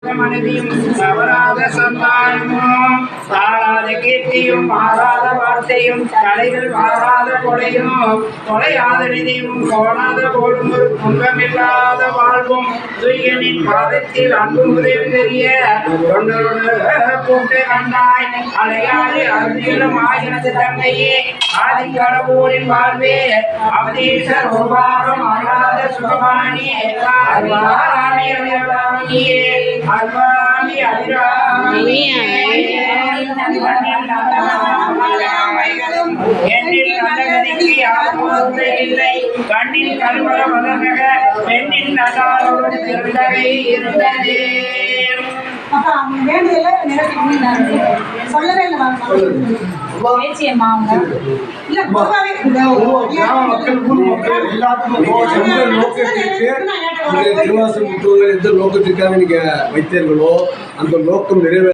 மனதியும் தவறாத சந்தானமும் தாழாத கீர்த்தியும் மாறாத வார்த்தையும் தலைகள் மாறாத கொடையும் கொலையாத நிதியும் கோணாத கோடும் ஒரு துன்பமில்லாத வாழ்வும் துய்யனின் பாதத்தில் அன்பு உதவி தெரிய தொண்டரோடு கூட்டு கண்டாய் அலையாறு அருந்திலும் ஆயினது தந்தையே ஆதி கடவுளின் வாழ்வே அவதீசர் உபாகம் ஆளாத சுகமானியே அல்வாமி அபிராமியே என்னில் நல்லகதிக்கு யாரும் இல்லை கண்ணில் கருவர மதனக பெண்ணின் நல்லாரோடு திருந்தகை இருந்ததே. சொல்லவே இல்லை பேச்சியம்மா அவங்க இல்ல பொதுவாகவே திருவாசல் முற்றோர்கள் எந்த நோக்கத்திற்காக நீங்க வைத்தீர்களோ அந்த நோக்கம் நிறைவே